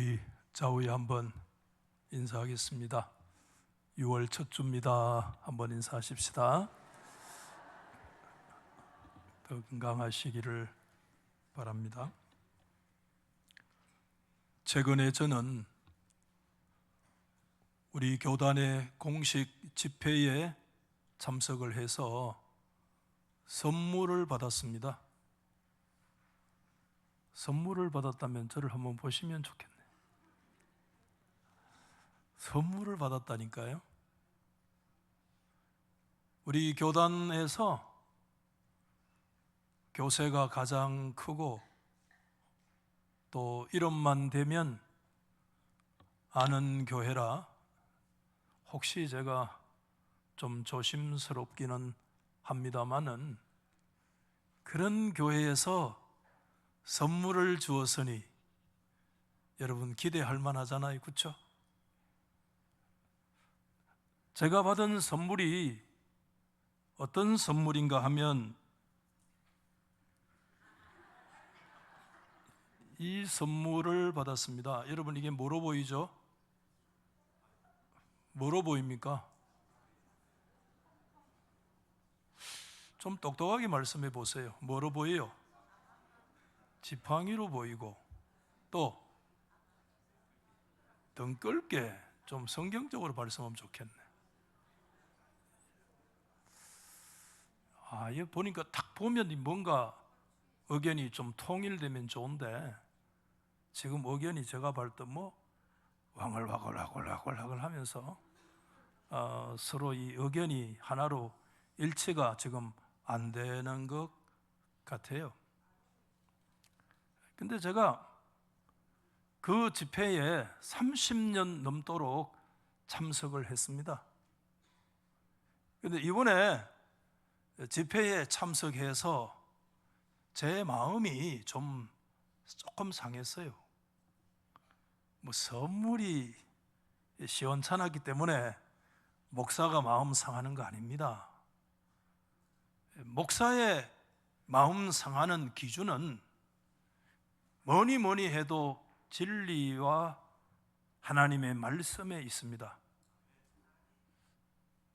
우리 좌우에 한번 인사하겠습니다. 6월 첫 주입니다. 한번 인사하십시다. 더 건강하시기를 바랍니다. 최근에 저는 우리 교단의 공식 집회에 참석을 해서 선물을 받았습니다. 선물을 받았다면 저를 한번 보시면 좋겠네요. 선물을 받았다니까요. 우리 교단에서 교세가 가장 크고 또 이름만 되면 아는 교회라 혹시 제가 좀 조심스럽기는 합니다마는 그런 교회에서 선물을 주었으니 여러분 기대할 만하잖아요, 그렇죠? 제가 받은 선물이 어떤 선물인가 하면 이 선물을 받았습니다. 여러분 이게 뭐로 보이죠? 뭐로 보입니까? 좀 똑똑하게 말씀해 보세요. 뭐로 보여요? 지팡이로 보이고 또 등끌게 좀 성경적으로 말씀하면 좋겠네. 이거 보니까 딱 보면 뭔가 의견이 좀 통일되면 좋은데 지금 의견이 제가 볼 때 뭐 와글와글 하면서 서로 이 의견이 하나로 일치가 지금 안 되는 것 같아요. 근데 제가 그 집회에 30년 넘도록 참석을 했습니다. 근데 이번에 집회에 참석해서 제 마음이 조금 상했어요. 뭐 선물이 시원찮았기 때문에 목사가 마음 상하는 거 아닙니다. 목사의 마음 상하는 기준은 뭐니 해도 진리와 하나님의 말씀에 있습니다.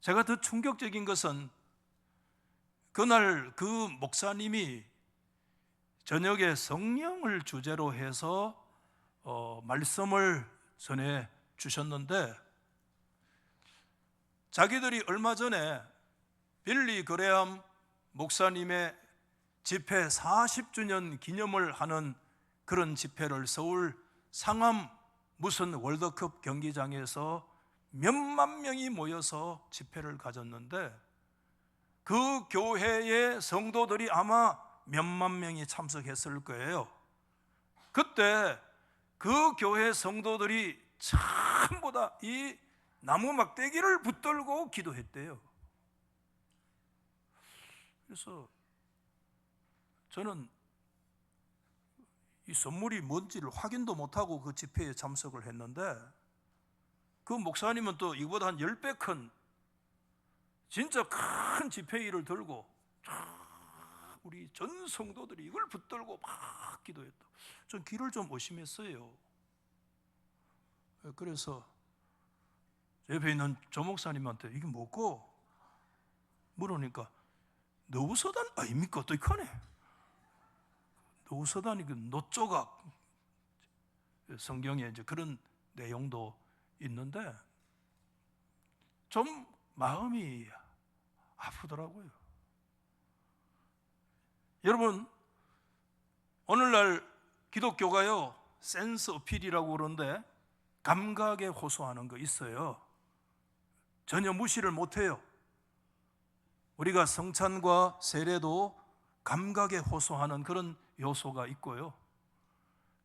제가 더 충격적인 것은 그날 그 목사님이 저녁에 성령을 주제로 해서 말씀을 전해 주셨는데 자기들이 얼마 전에 빌리 그레엄 목사님의 집회 40주년 기념을 하는 그런 집회를 서울 상암 무슨 월드컵 경기장에서 몇만 명이 모여서 집회를 가졌는데 그 교회의 성도들이 아마 몇만 명이 참석했을 거예요. 그때 그 교회 성도들이 전부 다 이 나무 막대기를 붙들고 기도했대요. 그래서 저는 이 선물이 뭔지를 확인도 못하고 그 집회에 참석을 했는데 그 목사님은 또 이거보다 한 10배 큰 진짜 큰 집회의를 들고 우리 전 성도들이 이걸 붙들고 막 기도했다. 전 귀를 좀 의심했어요. 그래서 옆에 있는 조 목사님한테 이게 뭐고? 물으니까 너우서단 아닙니까? 어떡하네? 너우서단이 그 노조각 성경에 이제 그런 내용도 있는데 좀 마음이 아프더라고요. 여러분 오늘날 기독교가요 센스 어필이라고 그러는데 감각에 호소하는 거 있어요. 전혀 무시를 못해요. 우리가 성찬과 세례도 감각에 호소하는 그런 요소가 있고요.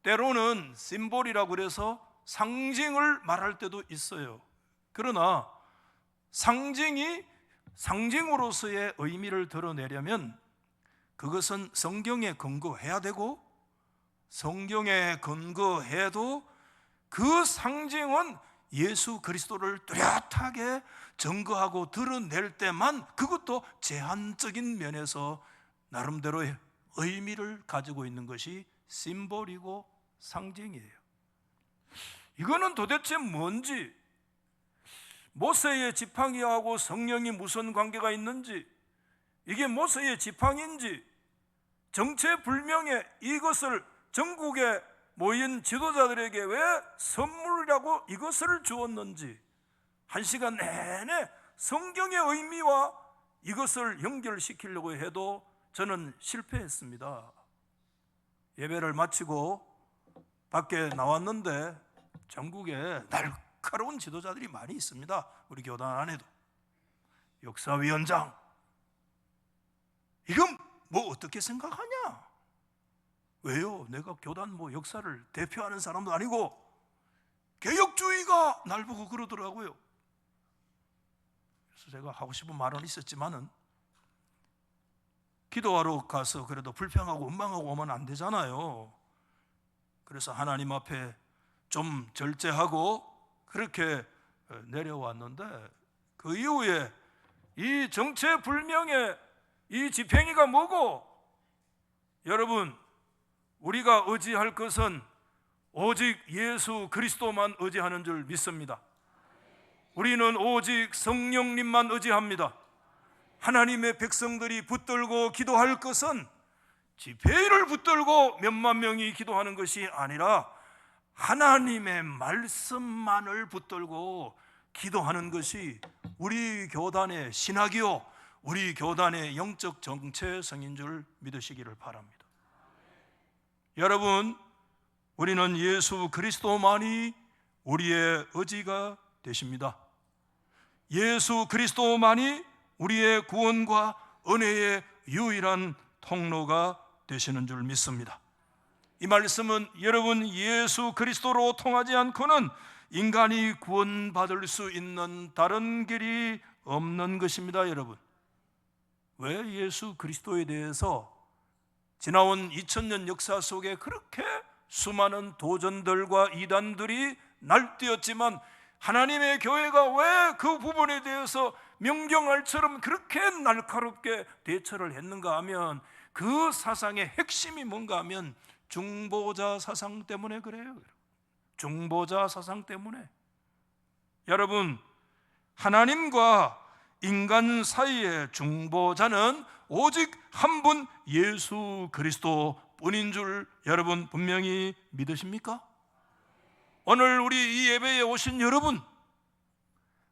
때로는 심볼이라고 그래서 상징을 말할 때도 있어요. 그러나 상징이 상징으로서의 의미를 드러내려면 그것은 성경에 근거해야 되고 성경에 근거해도 그 상징은 예수 그리스도를 뚜렷하게 증거하고 드러낼 때만 그것도 제한적인 면에서 나름대로의 의미를 가지고 있는 것이 심볼이고 상징이에요. 이거는 도대체 뭔지, 모세의 지팡이하고 성령이 무슨 관계가 있는지, 이게 모세의 지팡이인지 정체불명의 이것을 전국에 모인 지도자들에게 왜 선물이라고 이것을 주었는지, 1시간 내내 성경의 의미와 이것을 연결시키려고 해도 저는 실패했습니다. 예배를 마치고 밖에 나왔는데 전국에 날카로운 지도자들이 많이 있습니다. 우리 교단 안에도. 역사위원장, 이건 뭐 어떻게 생각하냐? 왜요? 내가 교단 역사를 대표하는 사람도 아니고. 개혁주의가 날 보고 그러더라고요. 그래서 제가 하고 싶은 말은 있었지만은, 기도하러 가서 그래도 불평하고 원망하고 오면 안 되잖아요. 그래서 하나님 앞에 좀 절제하고 그렇게 내려왔는데, 그 이후에 이 정체불명의 이 지팽이가 뭐고? 여러분, 우리가 의지할 것은 오직 예수 그리스도만 의지하는 줄 믿습니다. 우리는 오직 성령님만 의지합니다. 하나님의 백성들이 붙들고 기도할 것은 지폐를 붙들고 몇만 명이 기도하는 것이 아니라 하나님의 말씀만을 붙들고 기도하는 것이 우리 교단의 신학이요, 우리 교단의 영적 정체성인 줄 믿으시기를 바랍니다. 여러분, 우리는 예수 그리스도만이 우리의 의지가 되십니다. 예수 그리스도만이 우리의 구원과 은혜의 유일한 통로가 되시는 줄 믿습니다. 이 말씀은 여러분, 예수 그리스도로 통하지 않고는 인간이 구원받을 수 있는 다른 길이 없는 것입니다. 여러분, 왜 예수 그리스도에 대해서 지나온 2000년 역사 속에 그렇게 수많은 도전들과 이단들이 날뛰었지만 하나님의 교회가 왜 그 부분에 대해서 명경알처럼 그렇게 날카롭게 대처를 했는가 하면, 그 사상의 핵심이 뭔가 하면 중보자 사상 때문에 그래요. 중보자 사상 때문에. 여러분, 하나님과 인간 사이의 중보자는 오직 한 분 예수 그리스도 뿐인 줄 여러분 분명히 믿으십니까? 오늘 우리 이 예배에 오신 여러분,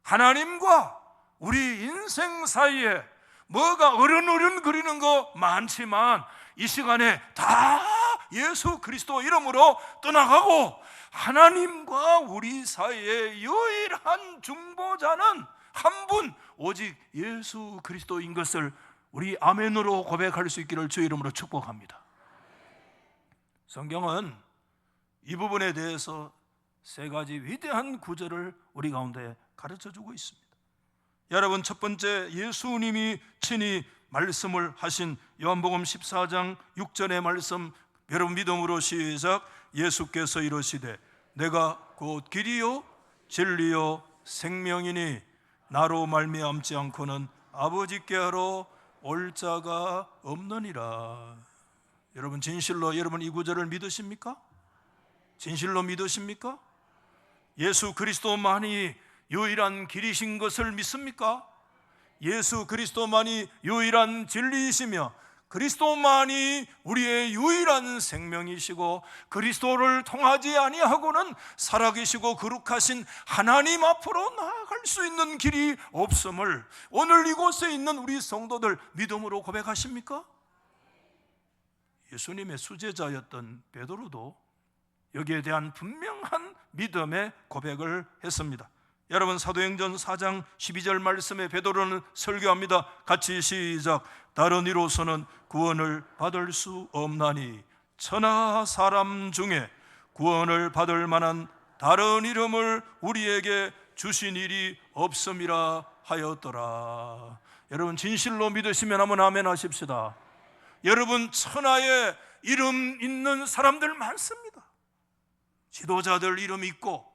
하나님과 우리 인생 사이에 뭐가 어른어른거리는 거 많지만 이 시간에 다 예수 그리스도 이름으로 떠나가고 하나님과 우리 사이의 유일한 중보자는 한 분, 오직 예수 그리스도인 것을 우리 아멘으로 고백할 수 있기를 주의 이름으로 축복합니다. 성경은 이 부분에 대해서 3가지 위대한 구절을 우리 가운데 가르쳐주고 있습니다. 여러분, 첫 번째, 예수님이 친히 말씀을 하신 요한복음 14장 6절의 말씀, 여러분 믿음으로 시작. 예수께서 이르시되 내가 곧 길이요 진리요 생명이니 나로 말미암지 않고는 아버지께 하러 올 자가 없느니라. 여러분, 진실로 여러분 이 구절을 믿으십니까? 진실로 믿으십니까? 예수 그리스도만이 유일한 길이신 것을 믿습니까? 예수 그리스도만이 유일한 진리이시며 그리스도만이 우리의 유일한 생명이시고 그리스도를 통하지 아니하고는 살아계시고 거룩하신 하나님 앞으로 나아갈 수 있는 길이 없음을 오늘 이곳에 있는 우리 성도들 믿음으로 고백하십니까? 예수님의 수제자였던 베드로도 여기에 대한 분명한 믿음의 고백을 했습니다. 여러분, 사도행전 4장 12절 말씀에 베드로는 설교합니다. 같이 시작. 다른 이로서는 구원을 받을 수 없나니 천하 사람 중에 구원을 받을 만한 다른 이름을 우리에게 주신 일이 없음이라 하였더라. 여러분, 진실로 믿으시면 한번 아멘 하십시다. 여러분, 천하에 이름 있는 사람들 많습니다. 지도자들 이름 있고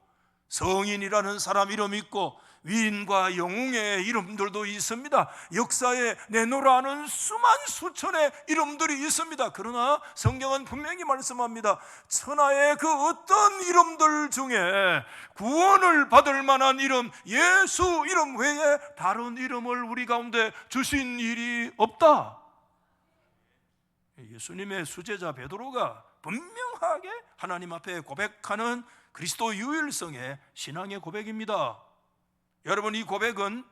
성인이라는 사람 이름 있고 위인과 영웅의 이름들도 있습니다. 역사에 내놓으라 하는 수만 수천의 이름들이 있습니다. 그러나 성경은 분명히 말씀합니다. 천하의 그 어떤 이름들 중에 구원을 받을 만한 이름, 예수 이름 외에 다른 이름을 우리 가운데 주신 일이 없다. 예수님의 수제자 베드로가 분명하게 하나님 앞에 고백하는 그리스도 유일성의 신앙의 고백입니다. 여러분, 이 고백은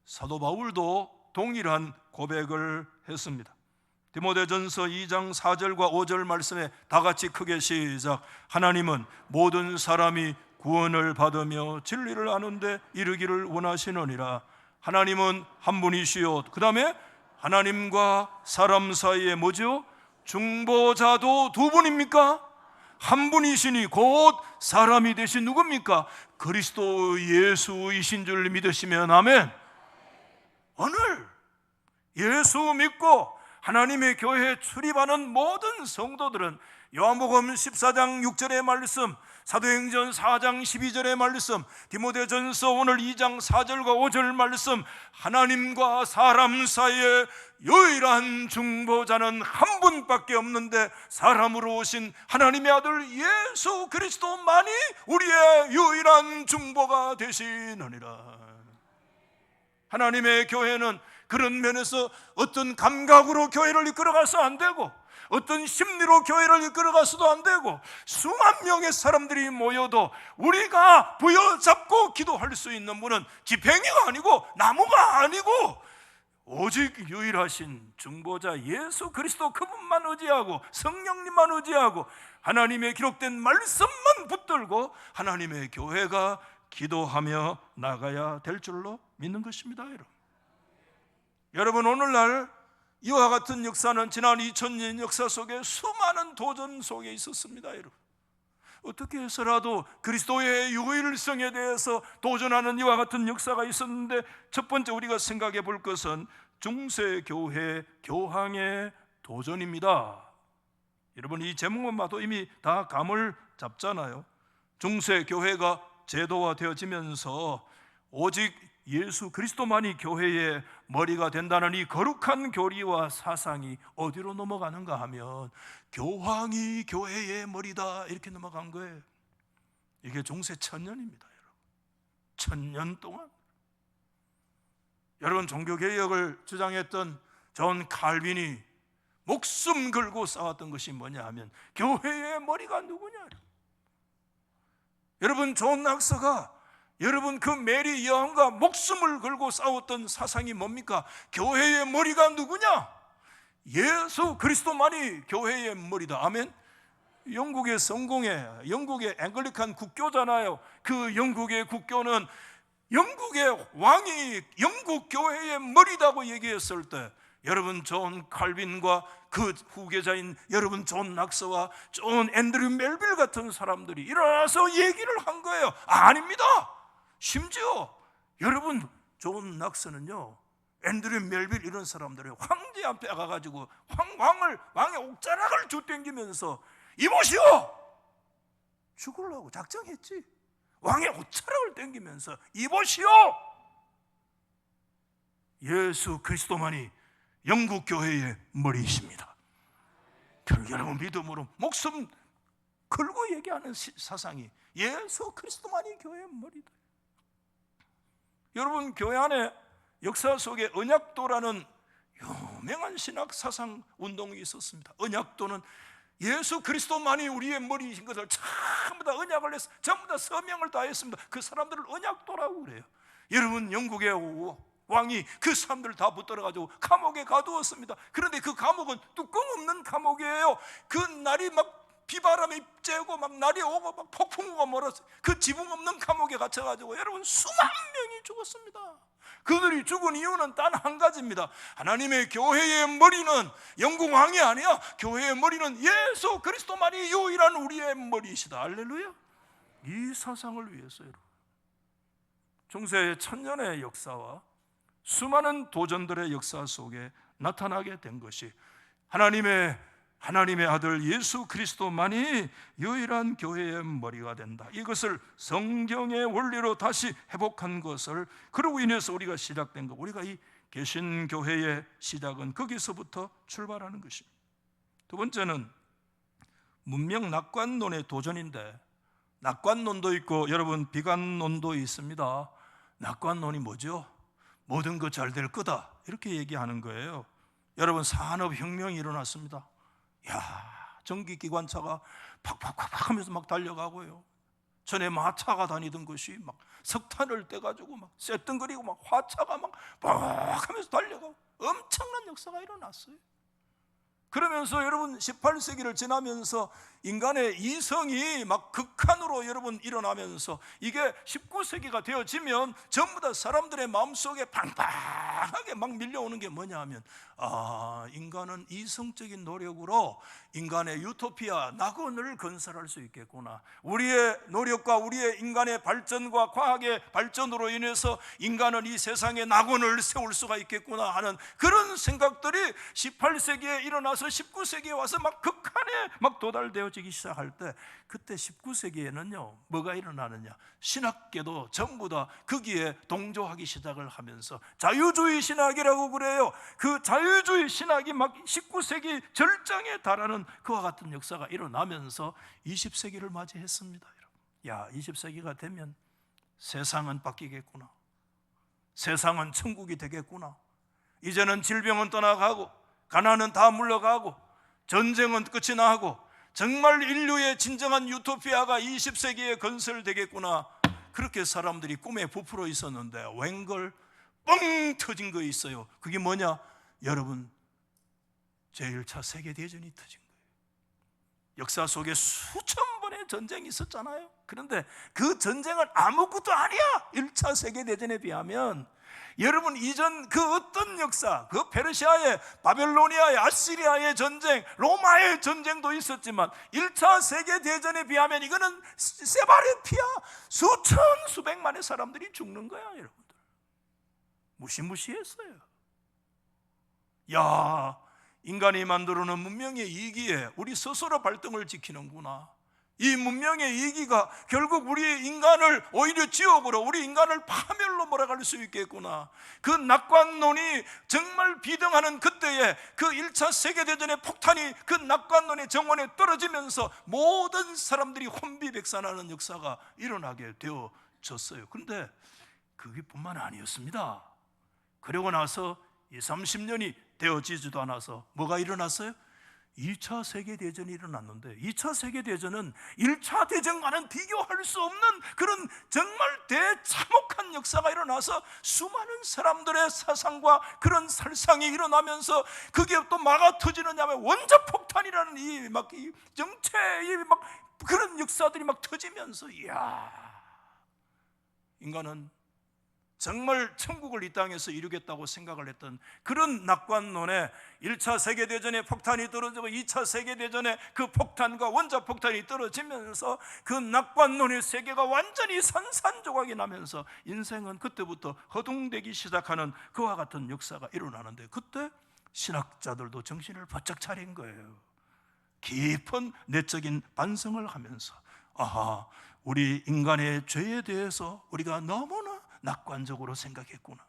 사도 바울도 동일한 고백을 했습니다. 디모데전서 2장 4절과 5절 말씀에 다 같이 크게 시작. 하나님은 모든 사람이 구원을 받으며 진리를 아는데 이르기를 원하시느니라. 하나님은 한 분이시요, 그 다음에 하나님과 사람 사이에 뭐죠? 중보자도 두 분입니까? 한 분이시니 곧 사람이 되신 누굽니까? 그리스도 예수이신 줄 믿으시면 아멘. 오늘 예수 믿고 하나님의 교회에 출입하는 모든 성도들은 요한복음 14장 6절의 말씀, 사도행전 4장 12절의 말씀, 디모데전서 오늘 2장 4절과 5절 말씀, 하나님과 사람 사이에 유일한 중보자는 한 분밖에 없는데 사람으로 오신 하나님의 아들 예수 그리스도만이 우리의 유일한 중보가 되시느니라. 하나님의 교회는 그런 면에서 어떤 감각으로 교회를 이끌어가서 안 되고, 어떤 심리로 교회를 이끌어가서도 안 되고, 수만 명의 사람들이 모여도 우리가 부여잡고 기도할 수 있는 분은 지팽이가 아니고 나무가 아니고 오직 유일하신 중보자 예수 그리스도, 그분만 의지하고 성령님만 의지하고 하나님의 기록된 말씀만 붙들고 하나님의 교회가 기도하며 나가야 될 줄로 믿는 것입니다. 여러분, 오늘날 이와 같은 역사는 지난 2000년 역사 속에 수많은 도전 속에 있었습니다. 여러분, 어떻게 해서라도 그리스도의 유일성에 대해서 도전하는 이와 같은 역사가 있었는데, 첫 번째 우리가 생각해 볼 것은 중세교회 교황의 도전입니다. 여러분, 이 제목만 봐도 이미 다 감을 잡잖아요. 중세교회가 제도화되어지면서 오직 예수 그리스도만이 교회의 머리가 된다는 이 거룩한 교리와 사상이 어디로 넘어가는가 하면 교황이 교회의 머리다, 이렇게 넘어간 거예요. 이게 중세 1000년입니다. 여러분, 1000년 동안 여러분, 종교개혁을 주장했던 존 칼빈이 목숨 걸고 싸웠던 것이 뭐냐 하면 교회의 머리가 누구냐. 여러분, 존 낙서가 여러분 그 메리 여왕과 목숨을 걸고 싸웠던 사상이 뭡니까? 교회의 머리가 누구냐? 예수 그리스도만이 교회의 머리다. 아멘. 영국의 성공회, 영국의 앵글리칸 국교잖아요. 그 영국의 국교는 영국의 왕이 영국 교회의 머리다고 얘기했을 때, 여러분 존 칼빈과 그 후계자인 여러분 존 낙서와 존 앤드류 멜빌 같은 사람들이 일어나서 얘기를 한 거예요. 아닙니다. 심지어 여러분 존 낙서는요, 앤드류 멜빌 이런 사람들이 황제 앞에 가가지고 왕의 옥자락을 쥐땡기면서 이보시오, 죽으려고 작정했지. 왕의 옥자락을 땡기면서 이보시오, 예수 그리스도만이 영국 교회의 머리이십니다. 여러분, 믿음으로 목숨 걸고 얘기하는 사상이 예수 그리스도만이 교회의 머리다. 여러분, 교회 안에 역사 속에 언약도라는 유명한 신학 사상 운동이 있었습니다. 언약도는 예수 그리스도만이 우리의 머리이신 것을 전부 다 언약을 해서 전부 다 서명을 다 했습니다. 그 사람들을 언약도라고 그래요. 여러분, 영국의 왕이 그 사람들을 다 붙들어가지고 감옥에 가두었습니다. 그런데 그 감옥은 뚜껑 없는 감옥이에요. 그 날이 막 비바람이 쬐고 막 날이 오고 막 폭풍우가 몰아서 그 지붕 없는 감옥에 갇혀가지고 여러분 수만 명이 죽었습니다. 그들이 죽은 이유는 단 한 가지입니다. 하나님의 교회의 머리는 영국 왕이 아니야. 교회의 머리는 예수 그리스도만이 유일한 우리의 머리이시다. 할렐루야. 이 사상을 위해서 여러분, 중세 1000년의 역사와 수많은 도전들의 역사 속에 나타나게 된 것이 하나님의 하나님의 아들 예수 그리스도만이 유일한 교회의 머리가 된다. 이것을 성경의 원리로 다시 회복한 것을, 그러고 인해서 우리가 시작된 것, 우리가 이 개신교회의 시작은 거기서부터 출발하는 것입니다. 두 번째는 문명 낙관론의 도전인데, 낙관론도 있고 여러분 비관론도 있습니다. 낙관론이 뭐죠? 모든 것 잘 될 거다, 이렇게 얘기하는 거예요. 여러분, 산업혁명이 일어났습니다. 전기기관차가 팍팍팍 하면서 막 달려가고요. 전에 마차가 다니던 것이 막 석탄을 떼가지고 막 쇳덩거리고 막 화차가 막 하면서 달려가고 엄청난 역사가 일어났어요. 그러면서 여러분 18세기를 지나면서 인간의 이성이 막 극한으로 여러분 일어나면서 이게 19세기가 되어지면 전부 다 사람들의 마음속에 팡팡하게 막 밀려오는 게 뭐냐 하면, 인간은 이성적인 노력으로 인간의 유토피아, 낙원을 건설할 수 있겠구나. 우리의 노력과 우리의 인간의 발전과 과학의 발전으로 인해서 인간은 이 세상에 낙원을 세울 수가 있겠구나 하는 그런 생각들이 18세기에 일어나서 19세기에 와서 막 극한에 막 도달되어지기 시작할 때, 그때 19세기에는요 뭐가 일어나느냐, 신학계도 전부 다 거기에 동조하기 시작을 하면서 자유주의 신학이라고 그래요. 그 자유주의 신학이 막 19세기 절정에 달하는 그와 같은 역사가 일어나면서 20세기를 맞이했습니다. 여러분, 20세기가 되면 세상은 바뀌겠구나, 세상은 천국이 되겠구나, 이제는 질병은 떠나가고 가난은 다 물러가고 전쟁은 끝이 나고 정말 인류의 진정한 유토피아가 20세기에 건설되겠구나, 그렇게 사람들이 꿈에 부풀어 있었는데 웬걸 뻥 터진 거 있어요. 그게 뭐냐? 여러분, 제1차 세계대전이 터진 거예요. 역사 속에 수천 번의 전쟁이 있었잖아요. 그런데 그 전쟁은 아무것도 아니야, 1차 세계대전에 비하면. 여러분, 이전 그 어떤 역사, 그 페르시아의, 바벨로니아의, 아시리아의 전쟁, 로마의 전쟁도 있었지만 1차 세계대전에 비하면 이거는 세바레피아, 수천 수백만의 사람들이 죽는 거야. 여러분들, 무시무시했어요. 인간이 만들어놓은 문명의 이기에 우리 스스로 발등을 지키는구나. 이 문명의 이기가 결국 우리 인간을 오히려 지옥으로, 우리 인간을 파멸로 몰아갈 수 있겠구나. 그 낙관론이 정말 비등하는 그때에 그 1차 세계대전의 폭탄이 그 낙관론의 정원에 떨어지면서 모든 사람들이 혼비백산하는 역사가 일어나게 되어졌어요. 그런데 그게 뿐만 아니었습니다. 그러고 나서 30년이 되어지지도 않아서 뭐가 일어났어요? 2차 세계대전이 일어났는데, 2차 세계대전은 1차 대전과는 비교할 수 없는 그런 정말 대참혹한 역사가 일어나서 수많은 사람들의 사상과 그런 살상이 일어나면서 그게 또 막아 터지느냐면 원자폭탄이라는 이 정체의 막 그런 역사들이 막 터지면서, 인간은 정말 천국을 이 땅에서 이루겠다고 생각을 했던 그런 낙관론에 1차 세계대전에 폭탄이 떨어지고 2차 세계대전에 그 폭탄과 원자폭탄이 떨어지면서 그 낙관론의 세계가 완전히 산산조각이 나면서 인생은 그때부터 허둥대기 시작하는 그와 같은 역사가 일어나는데, 그때 신학자들도 정신을 바짝 차린 거예요. 깊은 내적인 반성을 하면서, 우리 인간의 죄에 대해서 우리가 너무나 낙관적으로 생각했구나.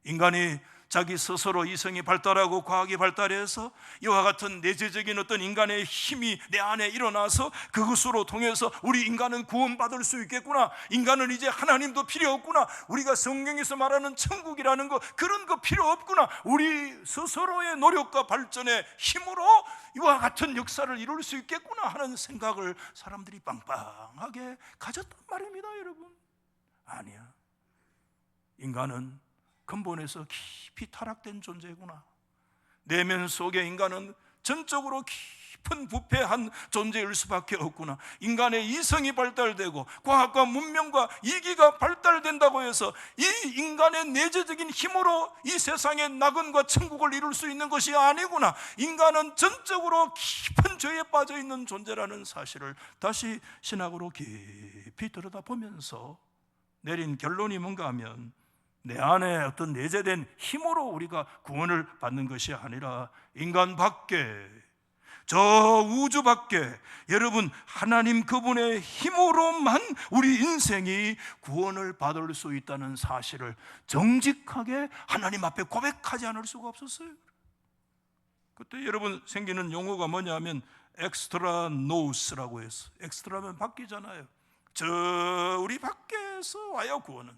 인간이 자기 스스로 이성이 발달하고 과학이 발달해서 이와 같은 내재적인 어떤 인간의 힘이 내 안에 일어나서 그것으로 통해서 우리 인간은 구원받을 수 있겠구나, 인간은 이제 하나님도 필요 없구나, 우리가 성경에서 말하는 천국이라는 거, 그런 거 필요 없구나, 우리 스스로의 노력과 발전의 힘으로 이와 같은 역사를 이룰 수 있겠구나 하는 생각을 사람들이 빵빵하게 가졌단 말입니다. 여러분, 아니야, 인간은 근본에서 깊이 타락된 존재구나. 내면 속에 인간은 전적으로 깊은 부패한 존재일 수밖에 없구나. 인간의 이성이 발달되고 과학과 문명과 이기가 발달된다고 해서 이 인간의 내재적인 힘으로 이 세상의 낙원과 천국을 이룰 수 있는 것이 아니구나. 인간은 전적으로 깊은 죄에 빠져 있는 존재라는 사실을 다시 신학으로 깊이 들여다보면서 내린 결론이 뭔가 하면, 내 안에 어떤 내재된 힘으로 우리가 구원을 받는 것이 아니라 인간 밖에 저 우주 밖에 여러분 하나님 그분의 힘으로만 우리 인생이 구원을 받을 수 있다는 사실을 정직하게 하나님 앞에 고백하지 않을 수가 없었어요. 그때 여러분 생기는 용어가 뭐냐면 엑스트라 노스라고 해서, 엑스트라면 밖이잖아요. 저 우리 밖에서 와요 구원은.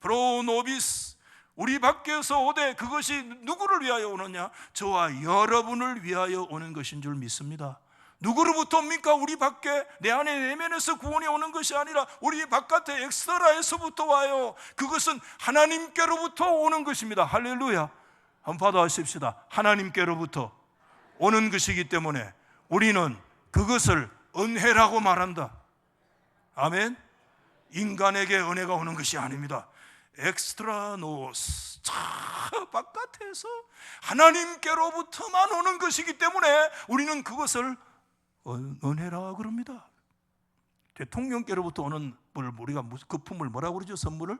프로노비스, 우리 밖에서 오되 그것이 누구를 위하여 오느냐? 저와 여러분을 위하여 오는 것인 줄 믿습니다. 누구로부터 옵니까? 우리 밖에 내 안에 내면에서 구원이 오는 것이 아니라 우리 바깥에 엑스트라에서부터 와요. 그것은 하나님께로부터 오는 것입니다. 할렐루야. 한번 받아하십시다. 하나님께로부터 오는 것이기 때문에 우리는 그것을 은혜라고 말한다. 아멘. 인간에게 은혜가 오는 것이 아닙니다. 엑스트라노스, 저 바깥에서 하나님께로부터만 오는 것이기 때문에 우리는 그것을 은혜라 그럽니다. 대통령께로부터 오는 걸 우리가 그 품을 뭐라고 그러죠? 선물을?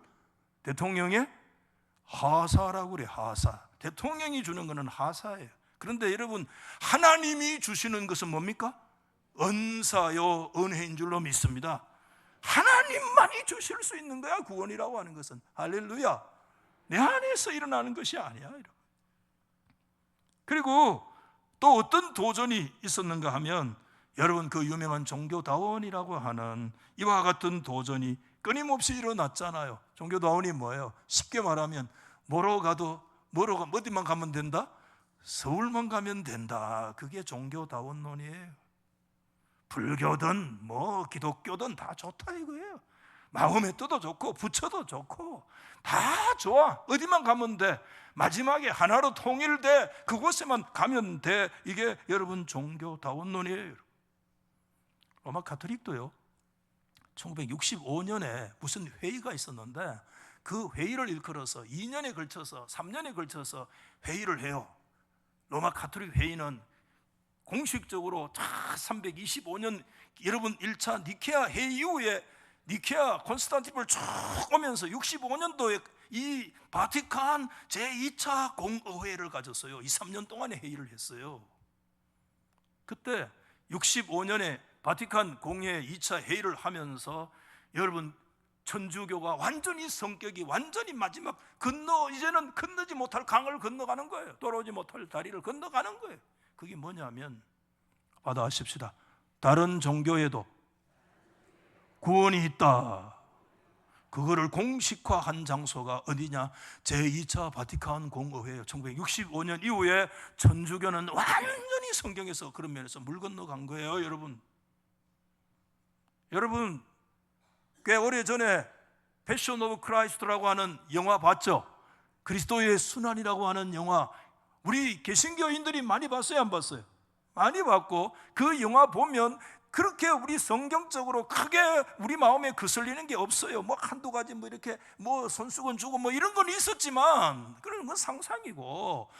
대통령의 하사라고 그래. 하사. 대통령이 주는 것은 하사예요. 그런데 여러분, 하나님이 주시는 것은 뭡니까? 은사요 은혜인 줄로 믿습니다. 하나님만이 주실 수 있는 거야, 구원이라고 하는 것은. 할렐루야. 내 안에서 일어나는 것이 아니야. 그리고 또 어떤 도전이 있었는가 하면, 여러분 그 유명한 종교다원이라고 하는 이와 같은 도전이 끊임없이 일어났잖아요. 종교다원이 뭐예요? 쉽게 말하면 뭐로 가도 어디만 가면 된다? 서울만 가면 된다. 그게 종교다원론이에요. 불교든 뭐 기독교든 다 좋다 이거예요. 마음의 뜻도 좋고 부처도 좋고 다 좋아. 어디만 가면 돼. 마지막에 하나로 통일돼. 그곳에만 가면 돼. 이게 여러분 종교다원론이에요. 로마 가톨릭도요, 1965년에 무슨 회의가 있었는데 그 회의를 일컬어서 2년에 걸쳐서 3년에 걸쳐서 회의를 해요. 로마 가톨릭 회의는 공식적으로 325년 여러분 1차 니케아 회의 이후에 니케아 콘스탄티플 쭉 오면서 65년도에 이 바티칸 제2차 공의회를 가졌어요. 2, 3년 동안의 회의를 했어요. 그때 65년에 바티칸 공회 2차 회의를 하면서 여러분 천주교가 완전히 성격이 완전히 마지막 이제는 건너지 못할 강을 건너가는 거예요. 돌아오지 못할 다리를 건너가는 거예요. 그게 뭐냐면, 받아하십시다. 다른 종교에도 구원이 있다. 그거를 공식화한 장소가 어디냐? 제2차 바티칸 공의회예요. 1965년 이후에 천주교는 완전히 성경에서 그런 면에서 물 건너간 거예요. 여러분 꽤 오래전에 패션 오브 크라이스트라고 하는 영화 봤죠? 그리스도의 순환이라고 하는 영화, 우리 개신교인들이 많이 봤어요, 안 봤어요? 많이 봤고, 그 영화 보면 그렇게 우리 성경적으로 크게 우리 마음에 거슬리는 게 없어요. 뭐 한두 가지 뭐 이렇게 뭐 손수건 주고 뭐 이런 건 있었지만 그런 건 상상이고,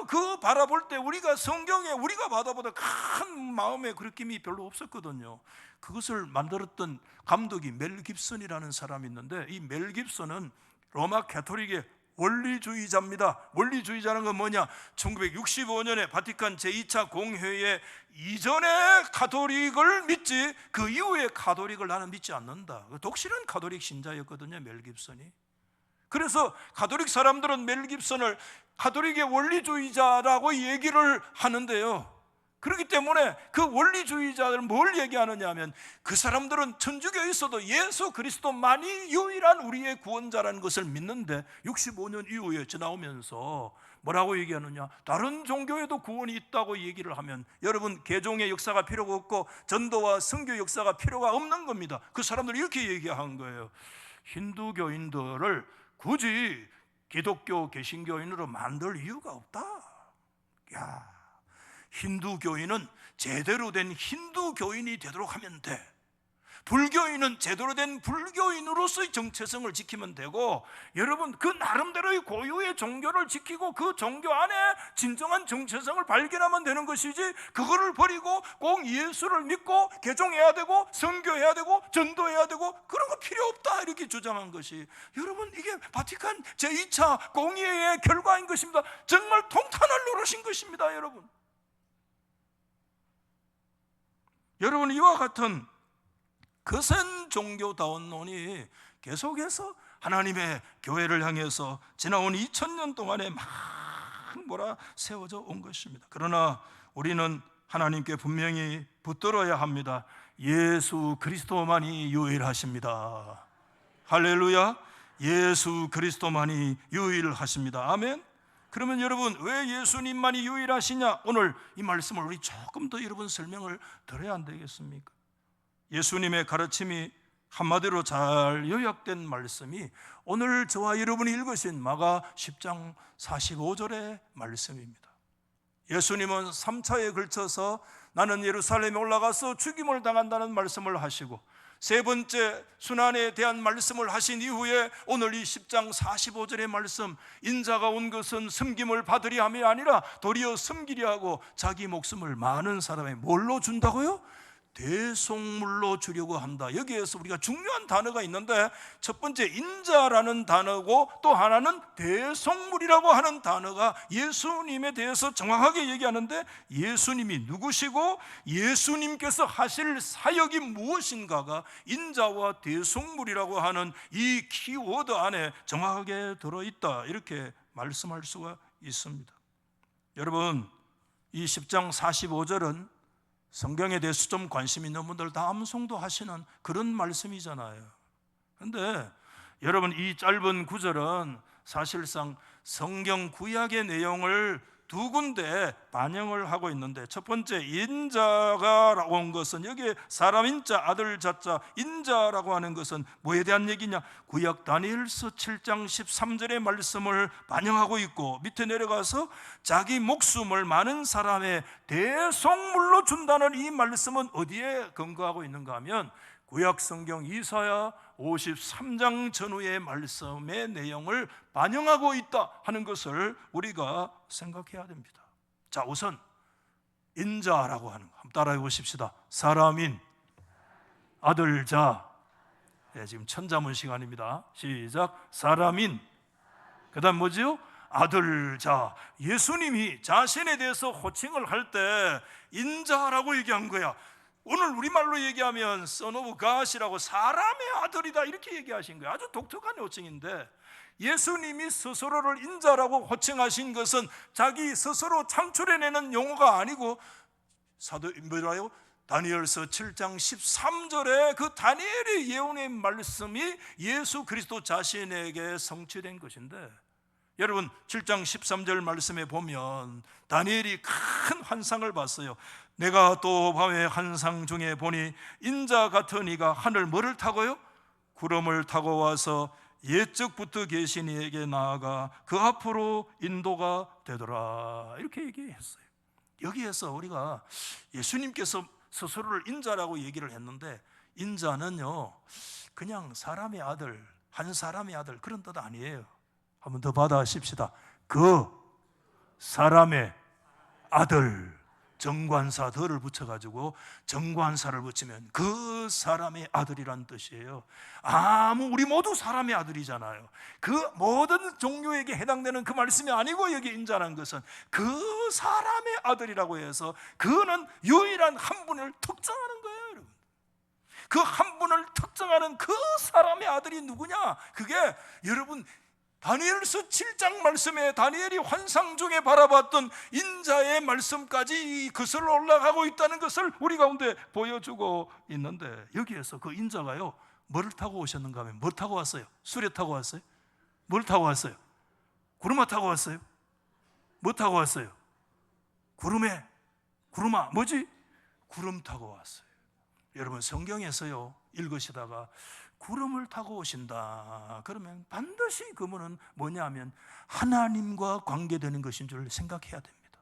그 바라볼 때 우리가 성경에 우리가 바라보다 큰 마음의 그느낌이 별로 없었거든요. 그것을 만들었던 감독이 멜 깁슨이라는 사람이 있는데, 이 멜 깁슨은 로마 가톨릭의 원리주의자입니다. 원리주의자는 건 뭐냐? 1965년에 바티칸 제2차 공회의 이전에 가톨릭을 믿지 그 이후에 가톨릭을 나는 믿지 않는다. 독실한 가톨릭 신자였거든요, 멜 깁슨이. 그래서 가톨릭 사람들은 멜 깁슨을 가톨릭의 원리주의자라고 얘기를 하는데요, 그렇기 때문에 그 원리주의자들은 뭘 얘기하느냐 하면, 그 사람들은 천주교에 있어도 예수 그리스도만이 유일한 우리의 구원자라는 것을 믿는데, 65년 이후에 지나오면서 뭐라고 얘기하느냐? 다른 종교에도 구원이 있다고 얘기를 하면 여러분 개종의 역사가 필요가 없고 전도와 선교 역사가 필요가 없는 겁니다. 그 사람들이 이렇게 얘기한 거예요. 힌두교인들을 굳이 기독교 개신교인으로 만들 이유가 없다. 야, 힌두교인은 제대로 된 힌두교인이 되도록 하면 돼. 불교인은 제대로 된 불교인으로서의 정체성을 지키면 되고, 여러분 그 나름대로의 고유의 종교를 지키고 그 종교 안에 진정한 정체성을 발견하면 되는 것이지, 그거를 버리고 꼭 예수를 믿고 개종해야 되고 선교해야 되고 전도해야 되고 그런 거 필요 없다 이렇게 주장한 것이, 여러분 이게 바티칸 제2차 공의회의 결과인 것입니다. 정말 통탄을 노릇인 것입니다. 여러분 여러분, 이와 같은 거센 종교다운 논이 계속해서 하나님의 교회를 향해서 지나온 2000년 동안에 막 세워져 온 것입니다. 그러나 우리는 하나님께 분명히 붙들어야 합니다. 예수 그리스도만이 유일하십니다. 할렐루야. 예수 그리스도만이 유일하십니다. 아멘. 그러면 여러분, 왜 예수님만이 유일하시냐? 오늘 이 말씀을 우리 조금 더 여러분 설명을 드려야 안 되겠습니까? 예수님의 가르침이 한마디로 잘 요약된 말씀이 오늘 저와 여러분이 읽으신 마가 10장 45절의 말씀입니다. 예수님은 3차에 걸쳐서 나는 예루살렘에 올라가서 죽임을 당한다는 말씀을 하시고, 세 번째 순환에 대한 말씀을 하신 이후에 오늘 이 10장 45절의 말씀, 인자가 온 것은 섬김을 받으리 함이 아니라 도리어 섬기려 하고 자기 목숨을 많은 사람에 뭘로 준다고요? 대속물로 주려고 한다. 여기에서 우리가 중요한 단어가 있는데, 첫 번째 인자라는 단어고 또 하나는 대속물이라고 하는 단어가 예수님에 대해서 정확하게 얘기하는데, 예수님이 누구시고 예수님께서 하실 사역이 무엇인가가 인자와 대속물이라고 하는 이 키워드 안에 정확하게 들어있다, 이렇게 말씀할 수가 있습니다. 여러분, 이 10장 45절은 성경에 대해서 좀 관심 있는 분들 다 암송도 하시는 그런 말씀이잖아요. 그런데 여러분, 이 짧은 구절은 사실상 성경 구약의 내용을 두 군데 반영을 하고 있는데, 첫 번째 인자가 온 것은 여기에 사람 인자, 아들 자자, 인자라고 하는 것은 뭐에 대한 얘기냐? 구약 다니엘서 7장 13절의 말씀을 반영하고 있고, 밑에 내려가서 자기 목숨을 많은 사람의 대속물로 준다는 이 말씀은 어디에 근거하고 있는가 하면 구약 성경 이사야 53장 전후의 말씀의 내용을 반영하고 있다 하는 것을 우리가 생각해야 됩니다. 자, 우선 인자라고 하는 거 한번 따라해 보십시다. 사람인, 아들자. 지금 천자문 시간입니다. 시작. 사람인, 그 다음 뭐지요? 아들자. 예수님이 자신에 대해서 호칭을 할 때 인자라고 얘기한 거야. 오늘 우리말로 얘기하면 Son of God이라고, 사람의 아들이다, 이렇게 얘기하신 거예요. 아주 독특한 호칭인데, 예수님이 스스로를 인자라고 호칭하신 것은 자기 스스로 창출해내는 용어가 아니고, 사도 뭐라요? 다니엘서 7장 13절에 그 다니엘의 예언의 말씀이 예수 그리스도 자신에게 성취된 것인데, 여러분 7장 13절 말씀에 보면 다니엘이 큰 환상을 봤어요. 내가 또 밤에 환상 중에 보니 인자 같은 이가 하늘 뭐를 타고요? 구름을 타고 와서 옛적 붙어 계신 이에게 나아가 그 앞으로 인도가 되더라, 이렇게 얘기했어요. 여기에서 우리가 예수님께서 스스로를 인자라고 얘기를 했는데, 인자는요 그냥 사람의 아들, 한 사람의 아들, 그런 뜻 아니에요. 한번 더 받아십시다. 그 사람의 아들, 정관사 덜을 붙여가지고 정관사를 붙이면 그 사람의 아들이란 뜻이에요. 우리 모두 사람의 아들이잖아요. 그 모든 종류에게 해당되는 그 말씀이 아니고, 여기 인자라는 것은 그 사람의 아들이라고 해서 그는 유일한 한 분을 특정하는 거예요. 여러분, 그 한 분을 특정하는 그 사람의 아들이 누구냐? 그게 여러분 다니엘서 7장 말씀에 다니엘이 환상 중에 바라봤던 인자의 말씀까지 거슬러 올라가고 있다는 것을 우리 가운데 보여주고 있는데, 여기에서 그 인자가요 뭐를 타고 오셨는가 하면 뭘 타고 왔어요? 수레 타고 왔어요? 뭘 타고 왔어요? 구르마 타고 왔어요? 뭐 타고 왔어요? 구르마 뭐지? 구름 타고 왔어요. 여러분, 성경에서요 읽으시다가 구름을 타고 오신다 그러면 반드시 그분은 뭐냐 하면 하나님과 관계되는 것인 줄 생각해야 됩니다.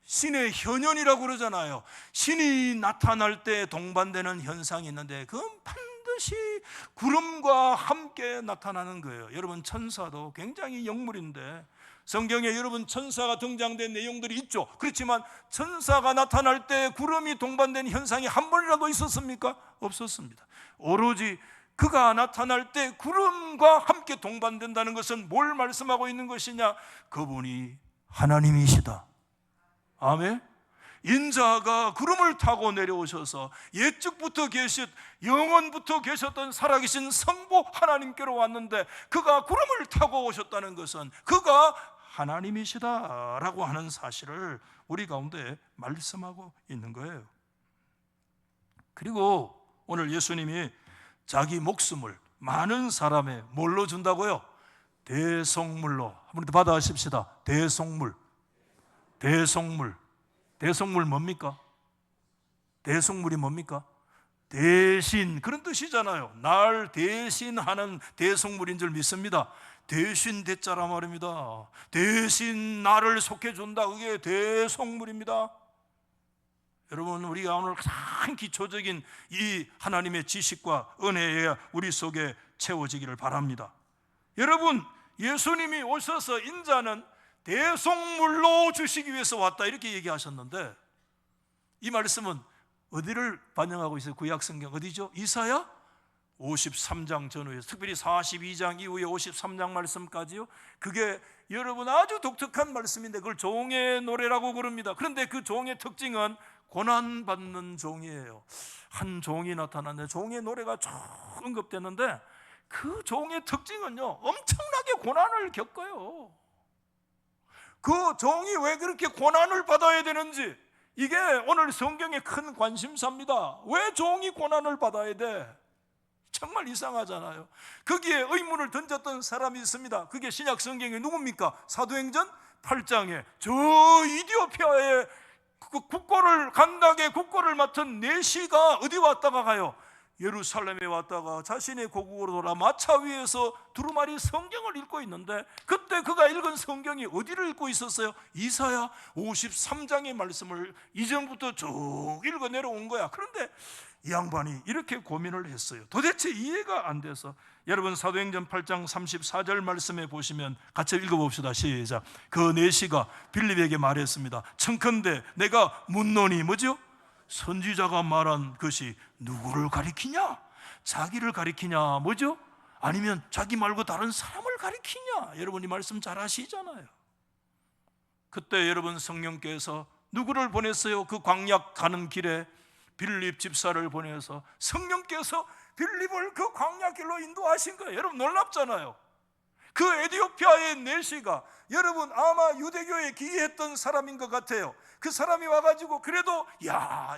신의 현현이라고 그러잖아요. 신이 나타날 때 동반되는 현상이 있는데 그건 반드시 구름과 함께 나타나는 거예요. 여러분, 천사도 굉장히 영물인데 성경에 여러분 천사가 등장된 내용들이 있죠. 그렇지만 천사가 나타날 때 구름이 동반된 현상이 한 번이라도 있었습니까? 없었습니다. 오로지 그가 나타날 때 구름과 함께 동반된다는 것은 뭘 말씀하고 있는 것이냐? 그분이 하나님이시다. 아멘. 인자가 구름을 타고 내려오셔서 옛적부터 영원부터 계셨던 살아계신 성부 하나님께로 왔는데, 그가 구름을 타고 오셨다는 것은 그가 하나님이시다라고 하는 사실을 우리 가운데 말씀하고 있는 거예요. 그리고 오늘 예수님이 자기 목숨을 많은 사람의 뭘로 준다고요? 대속물로. 한번 더 받아하십시다. 대속물. 대속물 뭡니까? 대속물이 뭡니까? 대신, 그런 뜻이잖아요. 날 대신하는 대속물인 줄 믿습니다. 대신 대자라 말입니다. 대신 나를 속해준다, 그게 대속물입니다. 여러분, 우리가 오늘 가장 기초적인 이 하나님의 지식과 은혜에 우리 속에 채워지기를 바랍니다. 여러분, 예수님이 오셔서 인자는 대속물로 주시기 위해서 왔다, 이렇게 얘기하셨는데, 이 말씀은 어디를 반영하고 있어요? 구약성경 어디죠? 이사야 53장 전후에, 특별히 42장 이후에 53장 말씀까지요. 그게 여러분 아주 독특한 말씀인데 그걸 종의 노래라고 부릅니다. 그런데 그 종의 특징은 고난받는 종이에요. 한 종이 나타났는데 종의 노래가 쭉 언급되는데, 그 종의 특징은요, 엄청나게 고난을 겪어요. 그 종이 왜 그렇게 고난을 받아야 되는지, 이게 오늘 성경의 큰 관심사입니다. 왜 종이 고난을 받아야 돼? 정말 이상하잖아요. 거기에 의문을 던졌던 사람이 있습니다. 그게 신약 성경의 누굽니까? 사도행전 8장에 저 이디오피아의 국고를 간닥의 국고를 맡은 내시가 어디 왔다가 가요? 예루살렘에 왔다가 자신의 고국으로 돌아 마차 위에서 두루마리 성경을 읽고 있는데, 그때 그가 읽은 성경이 어디를 읽고 있었어요? 이사야 53장의 말씀을 이전부터 쭉 읽어 내려온 거야. 그런데 이 양반이 이렇게 고민을 했어요. 도대체 이해가 안 돼서. 여러분, 사도행전 8장 34절 말씀에 보시면 같이 읽어봅시다. 시작. 그 내시가 빌립에게 말했습니다. 청컨대 내가 묻노니, 뭐죠? 선지자가 말한 것이 누구를 가리키냐? 자기를 가리키냐? 뭐죠? 아니면 자기 말고 다른 사람을 가리키냐? 여러분, 이 말씀 잘 아시잖아요. 그때 여러분, 성령께서 누구를 보냈어요? 그 광야 가는 길에 빌립 집사를 보내서 성령께서 빌립을 그 광야길로 인도하신 거예요. 여러분, 놀랍잖아요. 그 에티오피아의 내시가 여러분 아마 유대교에 기이했던 사람인 것 같아요. 그 사람이 와가지고 그래도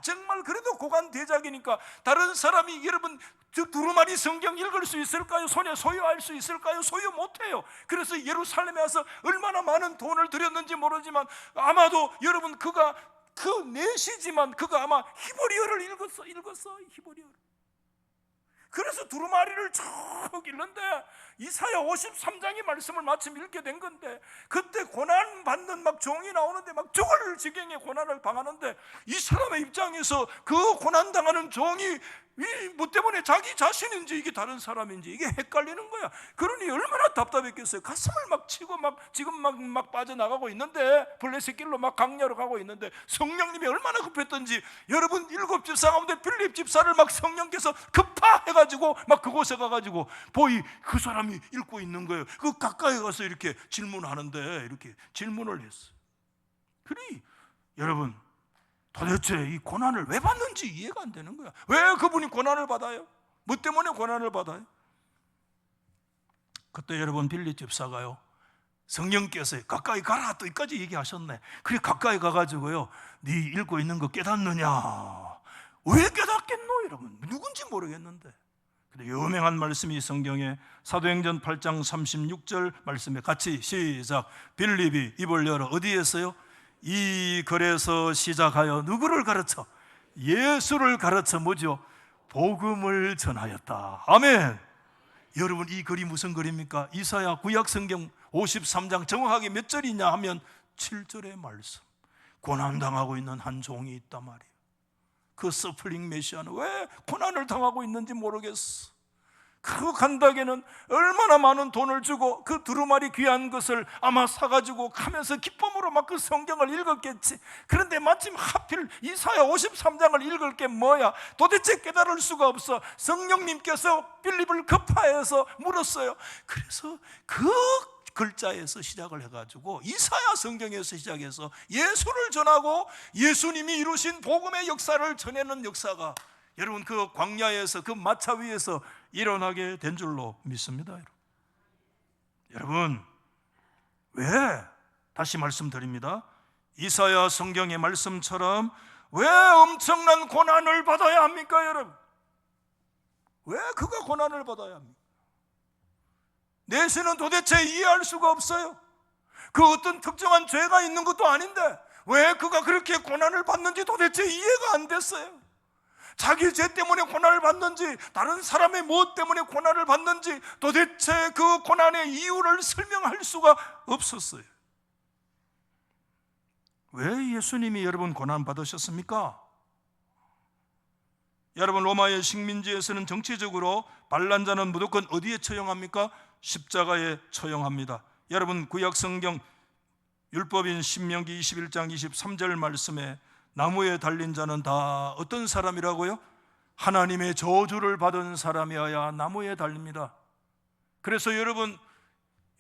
정말 그래도 고관 대작이니까 다른 사람이 여러분 두루마리 성경 읽을 수 있을까요? 손에 소유할 수 있을까요? 소유 못해요. 그래서 예루살렘에 와서 얼마나 많은 돈을 들였는지 모르지만 아마도 여러분 그가 그 내시지만 그가 아마 히브리어를 읽었어 히브리어를. 그래서 두루마리를 쭉 읽는데 이사야 53장의 말씀을 마침 읽게 된 건데, 그때 고난받는 막 종이 나오는데 막 죽을 지경의 고난을 당하는데, 이 사람의 입장에서 그 고난당하는 종이 뭐 때문에 자기 자신인지 이게 다른 사람인지 이게 헷갈리는 거야. 그러니 얼마나 답답했겠어요. 가슴을 막 치고 지금 막 빠져나가고 있는데, 블레셋 길로 막 강야로 가고 있는데 성령님이 얼마나 급했던지, 여러분 7 집사 가운데 빌립 집사를 막 성령께서 급파해가지고 막 그곳에 가가지고 보이 그 사람이 읽고 있는 거예요. 그 가까이 가서 이렇게 질문하는데 이렇게 질문을 했어요. 그러니 여러분, 도대체 이 고난을 왜 받는지 이해가 안 되는 거야. 왜 그분이 고난을 받아요? 뭐 때문에 고난을 받아요? 그때 여러분 빌립 집사가요, 성령께서 가까이 가라 또 여기까지 얘기하셨네. 그래 가까이 가가지고요, 네 읽고 있는 거 깨닫느냐? 왜 깨닫겠노? 여러분 누군지 모르겠는데. 근데 유명한 말씀이 성경에 사도행전 8장 36절 말씀에 같이 시작. 빌립이 입을 열어 어디에서요? 이 글에서 시작하여 누구를 가르쳐? 예수를 가르쳐 뭐죠? 복음을 전하였다. 아멘. 여러분 이 글이 무슨 글입니까? 이사야 구약성경 53장 정확하게 몇 절이냐 하면 7절의 말씀. 고난당하고 있는 한 종이 있단 말이에요. 그 서플링 메시아는 왜 고난을 당하고 있는지 모르겠어. 그 간닥에는 얼마나 많은 돈을 주고 그 두루마리 귀한 것을 아마 사가지고 가면서 기쁨으로 막 그 성경을 읽었겠지. 그런데 마침 하필 이사야 53장을 읽을 게 뭐야? 도대체 깨달을 수가 없어. 성령님께서 빌립을 급파해서 물었어요. 그래서 그 글자에서 시작을 해가지고 이사야 성경에서 시작해서 예수를 전하고 예수님이 이루신 복음의 역사를 전하는 역사가 여러분 그 광야에서 그 마차 위에서 일어나게 된 줄로 믿습니다. 여러분 왜 다시 말씀드립니다. 이사야 성경의 말씀처럼 왜 엄청난 고난을 받아야 합니까? 여러분 왜 그가 고난을 받아야 합니까? 내세는 도대체 이해할 수가 없어요. 그 어떤 특정한 죄가 있는 것도 아닌데 왜 그가 그렇게 고난을 받는지 도대체 이해가 안 됐어요. 자기 죄 때문에 고난을 받는지 다른 사람의 무엇 때문에 고난을 받는지 도대체 그 고난의 이유를 설명할 수가 없었어요. 왜 예수님이 여러분 고난 받으셨습니까? 여러분 로마의 식민지에서는 정치적으로 반란 자는 무조건 어디에 처형합니까? 십자가에 처형합니다. 여러분 구약 성경 율법인 신명기 21장 23절 말씀에 나무에 달린 자는 다 어떤 사람이라고요? 하나님의 저주를 받은 사람이어야 나무에 달립니다. 그래서 여러분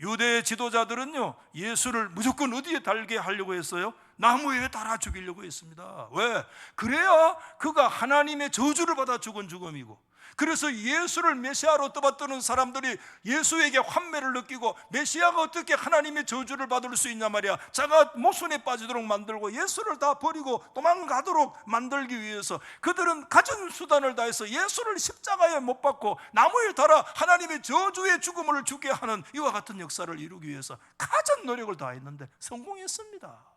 유대 지도자들은요 예수를 무조건 어디에 달게 하려고 했어요? 나무에 달아 죽이려고 했습니다. 왜? 그래야 그가 하나님의 저주를 받아 죽은 죽음이고, 그래서 예수를 메시아로 떠받드는 사람들이 예수에게 환멸을 느끼고 메시아가 어떻게 하나님의 저주를 받을 수 있냐 말이야. 자가 모순에 빠지도록 만들고 예수를 다 버리고 도망가도록 만들기 위해서 그들은 가진 수단을 다해서 예수를 십자가에 못 박고 나무에 달아 하나님의 저주의 죽음을 주게 하는 이와 같은 역사를 이루기 위해서 가진 노력을 다했는데 성공했습니다.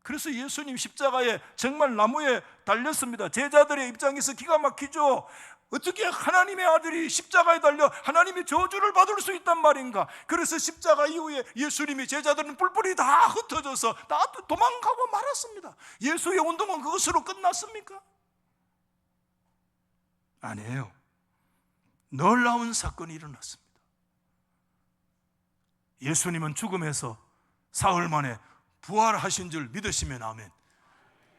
그래서 예수님 십자가에 정말 나무에 달렸습니다. 제자들의 입장에서 기가 막히죠. 어떻게 하나님의 아들이 십자가에 달려 하나님의 저주를 받을 수 있단 말인가? 그래서 십자가 이후에 예수님이 제자들은 뿔뿔이 다 흩어져서 다 도망가고 말았습니다. 예수의 운동은 그것으로 끝났습니까? 아니에요. 놀라운 사건이 일어났습니다. 예수님은 죽음에서 사흘 만에 부활하신 줄 믿으시면 아멘.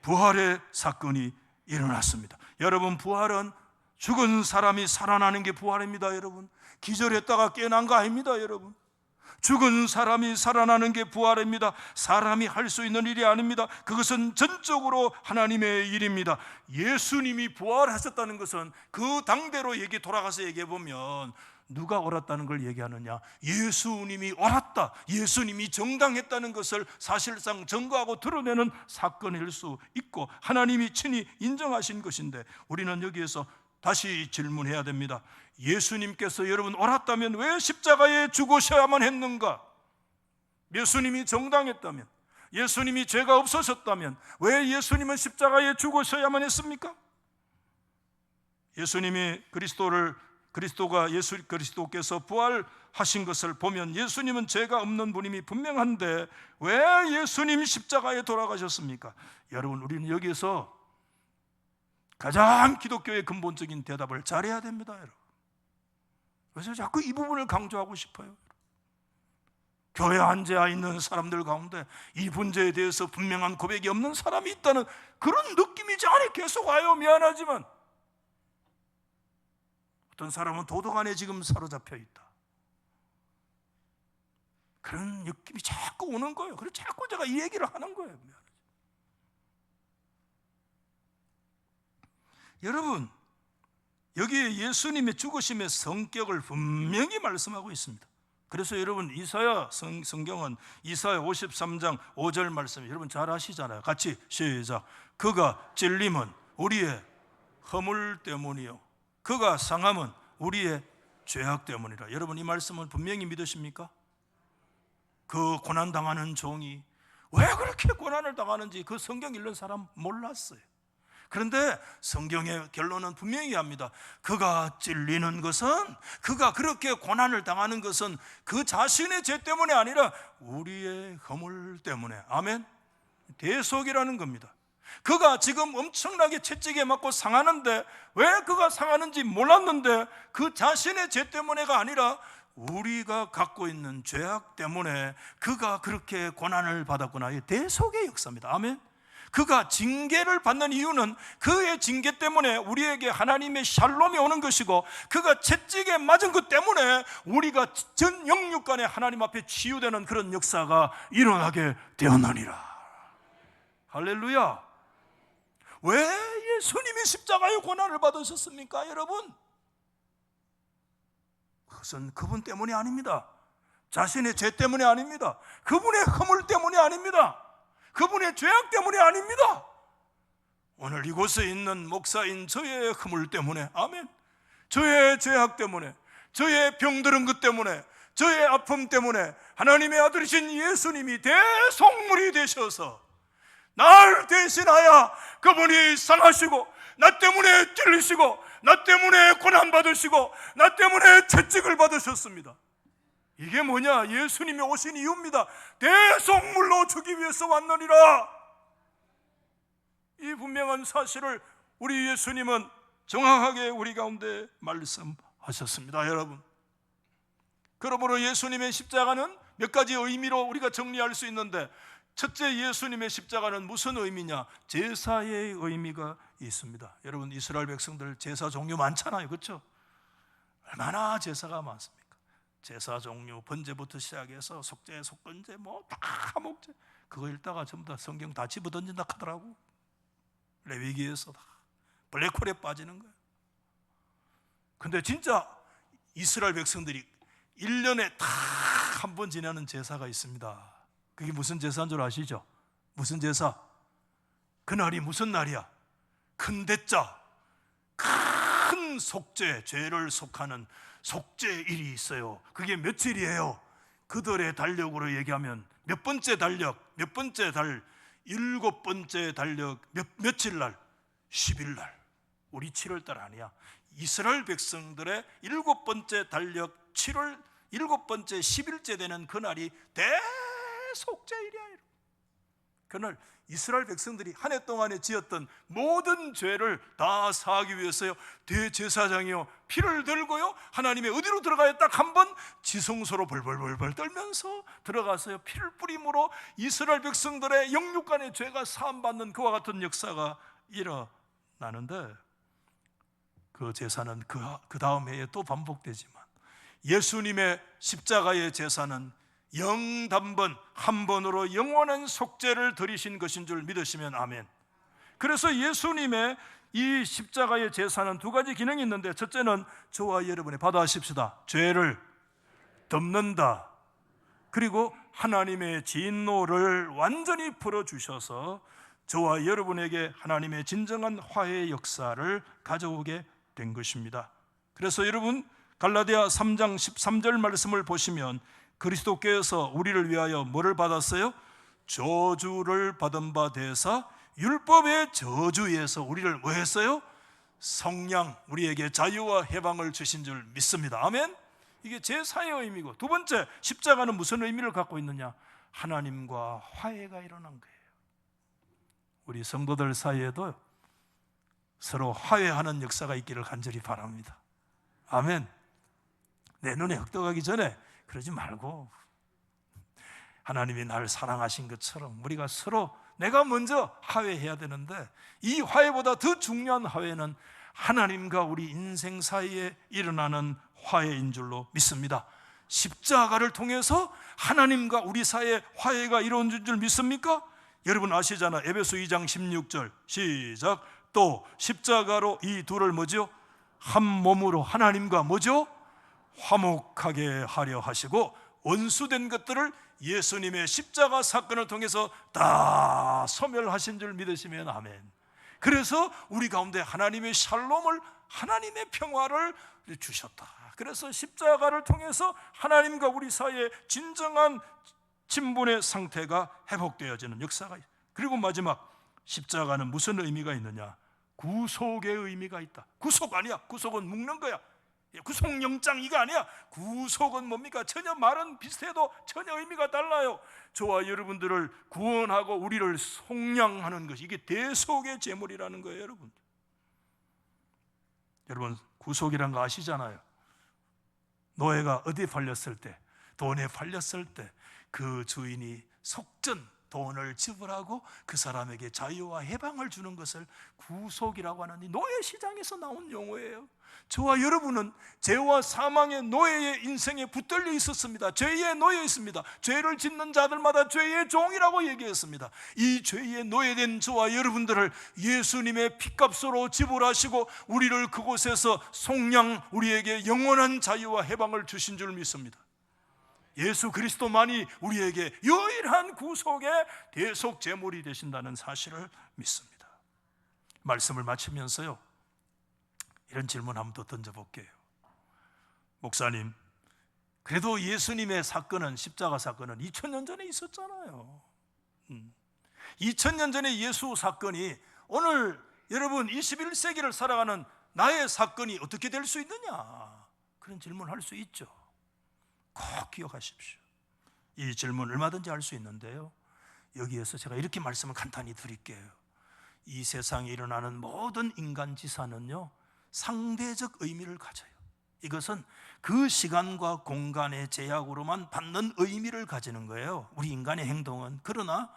부활의 사건이 일어났습니다. 여러분 부활은 죽은 사람이 살아나는 게 부활입니다. 여러분 기절했다가 깨어난 거 아닙니다. 여러분 죽은 사람이 살아나는 게 부활입니다. 사람이 할 수 있는 일이 아닙니다. 그것은 전적으로 하나님의 일입니다. 예수님이 부활하셨다는 것은 그 당대로 돌아가서 얘기해 보면 누가 옳았다는 걸 얘기하느냐? 예수님이 옳았다, 예수님이 정당했다는 것을 사실상 증거하고 드러내는 사건일 수 있고 하나님이 친히 인정하신 것인데, 우리는 여기에서 다시 질문해야 됩니다. 예수님께서 여러분 옳았다면 왜 십자가에 죽으셔야만 했는가? 예수님이 정당했다면, 예수님이 죄가 없으셨다면 왜 예수님은 십자가에 죽으셔야만 했습니까? 예수님이 그리스도가 예수 그리스도께서 부활하신 것을 보면 예수님은 죄가 없는 분임이 분명한데 왜 예수님이 십자가에 돌아가셨습니까? 여러분 우리는 여기에서 가장 기독교의 근본적인 대답을 잘해야 됩니다. 여러분 그래서 자꾸 이 부분을 강조하고 싶어요. 교회 앉아 있는 사람들 가운데 이 문제에 대해서 분명한 고백이 없는 사람이 있다는 그런 느낌이 제 안에 계속 와요. 미안하지만 어떤 사람은 도덕 안에 지금 사로잡혀 있다, 그런 느낌이 자꾸 오는 거예요. 그래서 자꾸 제가 이 얘기를 하는 거예요. 여러분 여기에 예수님의 죽으심의 성격을 분명히 말씀하고 있습니다. 그래서 여러분 이사야 성경은 이사야 53장 5절 말씀 여러분 잘 아시잖아요. 같이 시작. 그가 찔림은 우리의 허물 때문이요 그가 상함은 우리의 죄악 때문이라. 여러분 이 말씀을 분명히 믿으십니까? 그 고난당하는 종이 왜 그렇게 고난을 당하는지 그 성경 읽는 사람 몰랐어요. 그런데 성경의 결론은 분명히 합니다. 그가 찔리는 것은, 그가 그렇게 고난을 당하는 것은 그 자신의 죄 때문이 아니라 우리의 허물 때문에. 아멘. 대속이라는 겁니다. 그가 지금 엄청나게 채찍에 맞고 상하는데 왜 그가 상하는지 몰랐는데 그 자신의 죄 때문에가 아니라 우리가 갖고 있는 죄악 때문에 그가 그렇게 고난을 받았구나. 대속의 역사입니다. 아멘. 그가 징계를 받는 이유는 그의 징계 때문에 우리에게 하나님의 샬롬이 오는 것이고, 그가 채찍에 맞은 것 때문에 우리가 전 영육간에 하나님 앞에 치유되는 그런 역사가 일어나게 되었느니라. 할렐루야. 왜 예수님이 십자가의 고난을 받으셨습니까, 여러분? 그것은 그분 때문이 아닙니다. 자신의 죄 때문이 아닙니다. 그분의 허물 때문이 아닙니다. 그분의 죄악 때문이 아닙니다. 오늘 이곳에 있는 목사인 저의 허물 때문에, 아멘, 저의 죄악 때문에, 저의 병들은 것 때문에, 저의 아픔 때문에 하나님의 아들이신 예수님이 대속물이 되셔서 날 대신하여 그분이 상하시고, 나 때문에 찔리시고, 나 때문에 고난받으시고, 나 때문에 채찍을 받으셨습니다. 이게 뭐냐? 예수님이 오신 이유입니다. 대속물로 주기 위해서 왔느니라. 이 분명한 사실을 우리 예수님은 정확하게 우리 가운데 말씀하셨습니다, 여러분. 그러므로 예수님의 십자가는 몇 가지 의미로 우리가 정리할 수 있는데, 첫째, 예수님의 십자가는 무슨 의미냐? 제사의 의미가 있습니다. 여러분, 이스라엘 백성들 제사 종류 많잖아요, 그렇죠? 얼마나 제사가 많습니까? 제사 종류, 번제부터 시작해서 속죄, 속건제, 다 목제, 그거 읽다가 전부 다 성경 다 집어던진다 하더라고. 레위기에서 다 블랙홀에 빠지는 거예요. 근데 진짜 이스라엘 백성들이 1년에 다 한 번 지나는 제사가 있습니다. 그게 무슨 제사인 줄 아시죠? 무슨 제사? 그날이 무슨 날이야? 큰 대자, 큰 속죄, 죄를 속하는 속죄일이 있어요. 그게 며칠이에요? 그들의 달력으로 얘기하면 몇 번째 달력, 몇 번째 달, 7번째 달력, 며칠 날? 10일 날. 우리 7월 달 아니야. 이스라엘 백성들의 7번째 달력 7월 7번째 10일째 되는 그날이 대속죄일이야. 그날 이스라엘 백성들이 한 해 동안에 지었던 모든 죄를 다 사하기 위해서요, 대제사장이요 피를 들고요 하나님의 어디로 들어가야 딱 한 번 지성소로 벌벌벌벌 떨면서 들어가서요 피를 뿌림으로 이스라엘 백성들의 영육간의 죄가 사함받는 그와 같은 역사가 일어나는데, 그 제사는 그 다음 해에 또 반복되지만, 예수님의 십자가의 제사는 영단번 한 번으로 영원한 속죄를 드리신 것인 줄 믿으시면 아멘. 그래서 예수님의 이 십자가의 제사는 두 가지 기능이 있는데, 첫째는 저와 여러분이 받아하십시다. 죄를 덮는다. 그리고 하나님의 진노를 완전히 풀어주셔서 저와 여러분에게 하나님의 진정한 화해의 역사를 가져오게 된 것입니다. 그래서 여러분, 갈라디아 3장 13절 말씀을 보시면 그리스도께서 우리를 위하여 뭐를 받았어요? 저주를 받은 바 되사 율법의 저주에서 우리를 뭐 했어요? 성량, 우리에게 자유와 해방을 주신 줄 믿습니다. 아멘. 이게 제사의 의미고, 두 번째, 십자가는 무슨 의미를 갖고 있느냐? 하나님과 화해가 일어난 거예요. 우리 성도들 사이에도 서로 화해하는 역사가 있기를 간절히 바랍니다. 아멘. 내 눈에 흙떡하기 전에 그러지 말고, 하나님이 나를 사랑하신 것처럼 우리가 서로, 내가 먼저 화해해야 되는데, 이 화해보다 더 중요한 화해는 하나님과 우리 인생 사이에 일어나는 화해인 줄로 믿습니다. 십자가를 통해서 하나님과 우리 사이에 화해가 이루어진 줄 믿습니까? 여러분 아시잖아. 에베소 2장 16절 시작. 또 십자가로 이 둘을 뭐죠? 한 몸으로 하나님과 뭐죠? 화목하게 하려 하시고, 원수된 것들을 예수님의 십자가 사건을 통해서 다 소멸하신 줄 믿으시면 아멘. 그래서 우리 가운데 하나님의 샬롬을, 하나님의 평화를 주셨다. 그래서 십자가를 통해서 하나님과 우리 사이에 진정한 친분의 상태가 회복되어지는 역사가 있어요. 그리고 마지막, 십자가는 무슨 의미가 있느냐? 구속의 의미가 있다. 구속 아니야. 구속은 묶는 거야. 구속영장 이거 아니야. 구속은 뭡니까? 전혀 말은 비슷해도 전혀 의미가 달라요. 저와 여러분들을 구원하고 우리를 속량하는 것이, 이게 대속의 제물이라는 거예요. 여러분 구속이란 거 아시잖아요. 노예가 어디에 팔렸을 때, 돈에 팔렸을 때 그 주인이 속전, 돈을 지불하고 그 사람에게 자유와 해방을 주는 것을 구속이라고 하는 이 노예 시장에서 나온 용어예요. 저와 여러분은 죄와 사망의 노예의 인생에 붙들려 있었습니다. 죄의 노예였습니다. 죄를 짓는 자들마다 죄의 종이라고 얘기했습니다. 이 죄의 노예된 저와 여러분들을 예수님의 피값으로 지불하시고 우리를 그곳에서 속량 우리에게 영원한 자유와 해방을 주신 줄 믿습니다. 예수 그리스도만이 우리에게 유일한 구속의 대속 제물이 되신다는 사실을 믿습니다. 말씀을 마치면서요, 이런 질문 한번 더 던져볼게요. 목사님, 그래도 예수님의 사건은, 십자가 사건은 2000년 전에 있었잖아요. 2000년 전에 예수 사건이 오늘 여러분 21세기를 살아가는 나의 사건이 어떻게 될 수 있느냐, 그런 질문을 할 수 있죠. 꼭 기억하십시오. 이 질문 얼마든지 할 수 있는데요, 여기에서 제가 이렇게 말씀을 간단히 드릴게요. 이 세상에 일어나는 모든 인간 지사는요, 상대적 의미를 가져요. 이것은 그 시간과 공간의 제약으로만 받는 의미를 가지는 거예요, 우리 인간의 행동은. 그러나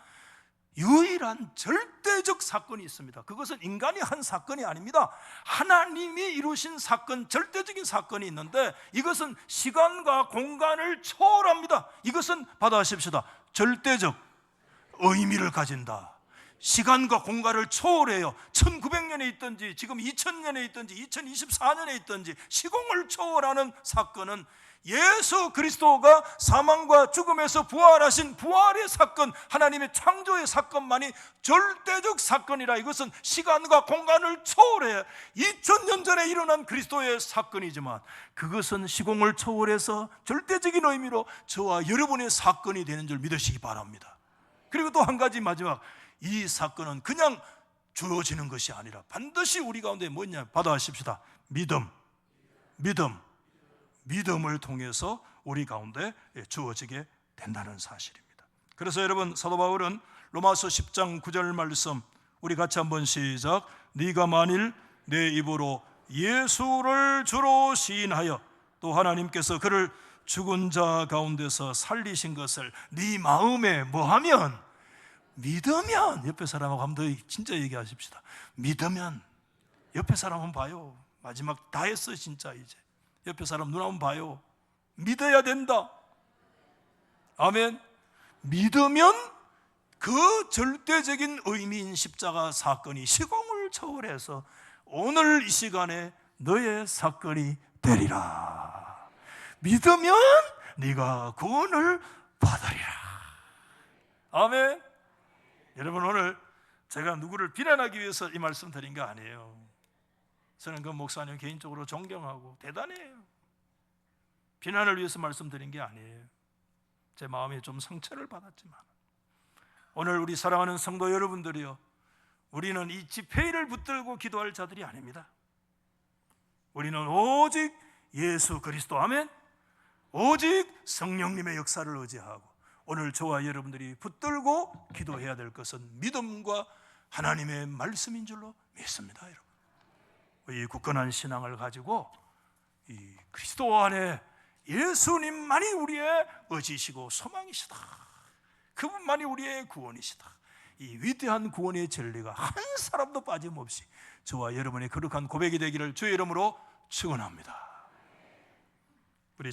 유일한 절대적 사건이 있습니다. 그것은 인간이 한 사건이 아닙니다. 하나님이 이루신 사건, 절대적인 사건이 있는데 이것은 시간과 공간을 초월합니다. 이것은 받아하십시다. 절대적 의미를 가진다. 시간과 공간을 초월해요. 1900년에 있든지 지금 2000년에 있든지 2024년에 있든지 시공을 초월하는 사건은 예수 그리스도가 사망과 죽음에서 부활하신 부활의 사건, 하나님의 창조의 사건만이 절대적 사건이라. 이것은 시간과 공간을 초월해 2000년 전에 일어난 그리스도의 사건이지만 그것은 시공을 초월해서 절대적인 의미로 저와 여러분의 사건이 되는 줄 믿으시기 바랍니다. 그리고 또 한 가지 마지막, 이 사건은 그냥 주어지는 것이 아니라 반드시 우리 가운데 뭐냐, 받아하십시다. 믿음을 통해서 우리 가운데 주어지게 된다는 사실입니다. 그래서 여러분, 사도 바울은 로마서 10장 9절 말씀 우리 같이 한번 시작. 네가 만일 내 입으로 예수를 주로 시인하여 또 하나님께서 그를 죽은 자 가운데서 살리신 것을 네 마음에 뭐하면, 믿으면. 옆에 사람하고 한번 더 진짜 얘기하십시다. 믿으면. 옆에 사람 한번 봐요. 마지막 다 했어 진짜. 이제 옆에 사람 눈 한번 봐요. 믿어야 된다. 아멘. 믿으면 그 절대적인 의미인 십자가 사건이 시공을 초월해서 오늘 이 시간에 너의 사건이 되리라. 믿으면 네가 구원을 받으리라. 아멘. 여러분, 오늘 제가 누구를 비난하기 위해서 이 말씀 드린 거 아니에요. 저는 그 목사님 개인적으로 존경하고 대단해요. 비난을 위해서 말씀드린 게 아니에요. 제 마음에 좀 상처를 받았지만 오늘 우리 사랑하는 성도 여러분들이요, 우리는 이 지폐를 붙들고 기도할 자들이 아닙니다. 우리는 오직 예수 그리스도, 아멘, 오직 성령님의 역사를 의지하고 오늘 저와 여러분들이 붙들고 기도해야 될 것은 믿음과 하나님의 말씀인 줄로 믿습니다. 여러분, 이 굳건한 신앙을 가지고 이 그리스도 안에 예수님만이 우리의 의지시고 소망이시다, 그분만이 우리의 구원이시다, 이 위대한 구원의 진리가 한 사람도 빠짐없이 저와 여러분의 거룩한 고백이 되기를 주의 이름으로 축원합니다.